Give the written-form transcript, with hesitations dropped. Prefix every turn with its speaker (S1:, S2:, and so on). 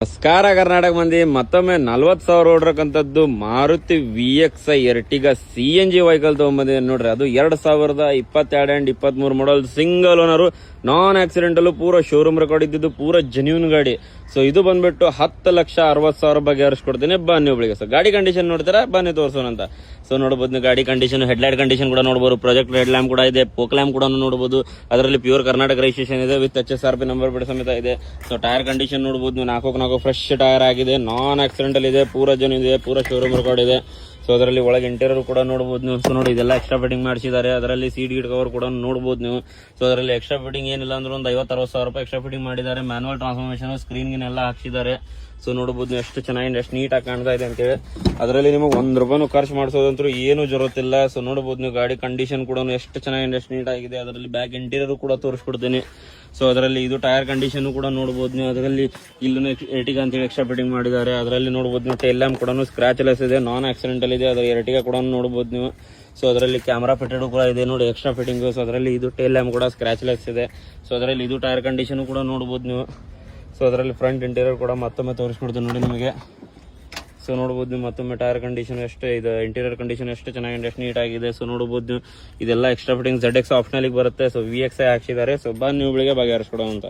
S1: ನಮಸ್ಕಾರ ಕರ್ನಾಟಕ ಮಂದಿ. ಮತ್ತೊಮ್ಮೆ 40,000 ಓಡಿರಕ್ಕಂಥದ್ದು Maruti VXi Ertiga CNG vehicle ತಗೊಂಬಂದಿದೆ ನೋಡ್ರಿ. ಅದು 2022 and 23 model single owner, non accidental, ಪೂರಾ ಶೋರೂಮ್ ರೆಕಾರ್ಡ್ ಇದ್ದಿದ್ದು, ಪೂರಾ ಜೆನ್ಯೂನ್ ಗಾಡಿ. ಸೊ ಇದು ಬಂದ್ಬಿಟ್ಟು 10,60,000 ಬಗ್ಗೆ ಹರಿಸ್ಕೊಡ್ತೀನಿ. ಬನ್ನಿ ಒಬ್ಳಿಗೆ. ಸೊ ಗಾಡಿ ಕಂಡೀಷನ್ ನೋಡ್ತೀರಾ, ಬನ್ನಿ ತೋರಿಸೋಣ ಅಂತ. ಸೊ ನೋಡಬಹುದು ನೀವು ಗಾಡಿ ಕಂಡೀಷನ್, ಹೆಡ್ಲೈಟ್ ಕಂಡೀಷನ್ ಕೂಡ ನೋಡಬಹುದು, ಪ್ರಾಜೆಕ್ಟ್ ಹೆಡ್ ಲ್ಯಾಂಪ್ ಕೂಡ ಇದೆ, ಪೋಕ್ ಲ್ಯಾಂಪ್ ಕೂಡ ನೋಡಬಹುದು. ಅದರಲ್ಲಿ ಪ್ಯೂರ್ ಕರ್ನಾಟಕ ರಿಜಿಸ್ಟ್ರೇಷನ್ ಇದೆ, ವಿತ್ HSRP ನಂಬರ್ ಬಿಡ ಸಮೇತ ಇದೆ. ಸೊ ಟೈರ್ ಕಂಡೀಷನ್ ನೋಡಬಹುದು ನೀವು, 4 ಫ್ರೆಶ್ ಟೈರ್ ಆಗಿದೆ, ನಾನ್ ಆಕ್ಸಿಡೆಂಟಲ್ ಇದೆ, ಪೂರಾ ಜೆನ್ಯೂನ್ ಇದೆ, ಪೂರಾ ಶೋರೂಮ್ ರೆಕಾರ್ಡ್ ಇದೆ. ಸೊ ಅದರಲ್ಲಿ ಒಳಗೆ ಇಂಟೀರಿಯರ್ ಕೂಡ ನೋಡಬಹುದು ನೀವು. ಸೊ ನೋಡಿ ಇದೆಲ್ಲ ಎಕ್ಸ್ಟ್ರಾ ಫಿಟ್ಟಿಂಗ್ ಮಾಡಿಸಿದ್ದಾರೆ. ಅದರಲ್ಲಿ ಸೀಟ್ ಗೀಟ್ ಕವರ್ ಕೂಡ ನೋಡಬಹುದು ನೀವು. ಸೊ ಅದರಲ್ಲಿ ಎಕ್ಸ್ಟ್ರಾ ಫಿಟ್ಟಿಂಗ್ ಏನಿಲ್ಲ ಅಂದ್ರೆ ಒಂದು 50-60 ರೂಪಾಯಿ ಎಕ್ಸ್ಟ್ರಾ ಫಿಟ್ಟಿಂಗ್ ಮಾಡಿದ್ದಾರೆ. ಮ್ಯಾನುವಲ್ ಟ್ರಾನ್ಸ್ಫಾರ್ಮೇಶನ್, ಸ್ಕ್ರೀನ್ ಎಲ್ಲ ಹಾಕ್ಸಿದ್ದಾರೆ. ಸೊ ನೋಡಬಹುದು ನೀವು ಎಷ್ಟು ಚೆನ್ನಾಗಿ, ಎಷ್ಟು ನೀಟಾಗಿ ಕಾಣ್ತಾ ಇದೆ ಅಂತೇಳಿ. ಅದರಲ್ಲಿ ನಿಮಗೆ ₹1 ಖರ್ಚು ಮಾಡಿಸೋದಂತೂ ಏನು ಜರುತ್ತಿಲ್ಲ. ಸೊ ನೋಡಬಹುದು ನೀವು ಗಾಡಿ ಕಂಡೀಷನ್ ಕೂಡ ಎಷ್ಟು ಚೆನ್ನಾಗಿ, ಎಷ್ಟು ನೀಟ್ ಆಗಿದೆ. ಅದರಲ್ಲಿ ಬ್ಯಾಕ್ ಇಂಟೀರಿಯರ್ ಕೂಡ ತೋರಿಸ್ಕೊಡ್ತೀನಿ. ಸೊ ಅದರಲ್ಲಿ ಇದು ಟೈರ್ ಕಂಡೀಷನ್ ಕೂಡ ನೋಡಬಹುದು ನೀವು. ಅದರಲ್ಲಿ ಇಲ್ಲೂ ಎರ್ಟಿಗಾ ಅಂತೇಳಿ ಎಕ್ಸ್ಟ್ರಾ ಫಿಟ್ಟಿಂಗ್ ಮಾಡಿದ್ದಾರೆ. ಅದರಲ್ಲಿ ನೋಡಬಹುದು ನೀವು ಟೈಲ್ ಲ್ಯಾಂಪ್ ಕೂಡ ಸ್ಕ್ರಾಚ್ ಲೆಸ್ ಇದೆ, ನಾನ್ ಆಕ್ಸಿಡೆಂಟಲ್ ಇದೆ. ಅದರ ಎರ್ಟಿಗಾ ಕೂಡ ನೋಡಬಹುದು ನೀವು. ಸೊ ಅದರಲ್ಲಿ ಕ್ಯಾಮ್ರಾ ಫಿಟೆಡ್ ಕೂಡ ಇದೆ ನೋಡಿ, ಎಕ್ಸ್ಟ್ರಾ ಫಿಟ್ಟಿಂಗ್. ಸೊ ಅದರಲ್ಲಿ ಇದು ಟೈಲ್ ಲ್ಯಾಂಪ್ ಕೂಡ ಸ್ಕ್ರಾಚ್ ಲೆಸ್ ಇದೆ. ಸೊ ಅದರಲ್ಲಿ ಇದು ಟೈರ್ ಕಂಡೀಷನ್ ಕೂಡ ನೋಡಬಹುದು ನೀವು. ಸೊ ಅದರಲ್ಲಿ ಫ್ರಂಟ್ ಇಂಟೀರಿಯರ್ ಕೂಡ ಮತ್ತೊಮ್ಮೆ ತೋರಿಸ್ಕೊಡ್ತೀನಿ ನೋಡಿ ನಿಮಗೆ. ಸೊ ನೋಡಬಹುದು ನೀವು ಮತ್ತೊಮ್ಮೆ ಟೈರ್ ಕಂಡೀಷನ್ ಎಷ್ಟೇ ಇದೆ, ಇಂಟೀರಿಯರ್ ಕಂಡೀಷನ್ ಎಷ್ಟು ಚೆನ್ನಾಗಿದೆ, ಎಷ್ಟು ನೀಟ್ ಆಗಿದೆ. ಸೊ ನೋಡಬಹುದು ನೀವು ಇದೆಲ್ಲ ಎಕ್ಸ್ಟ್ರಾ ಫಿಟ್ಟಿಂಗ್ ZX ಆಪ್ಷನಲ್ ಬರುತ್ತೆ. So VXi ಹಾಕ್ಸಿದ್ದಾರೆ. ಸೊ ಬನ್ನಿ ನೀವು ಬೆಳಿಗ್ಗೆ ಬಗೆಹರಿಸ್ಕೊಡೋಣ ಅಂತ.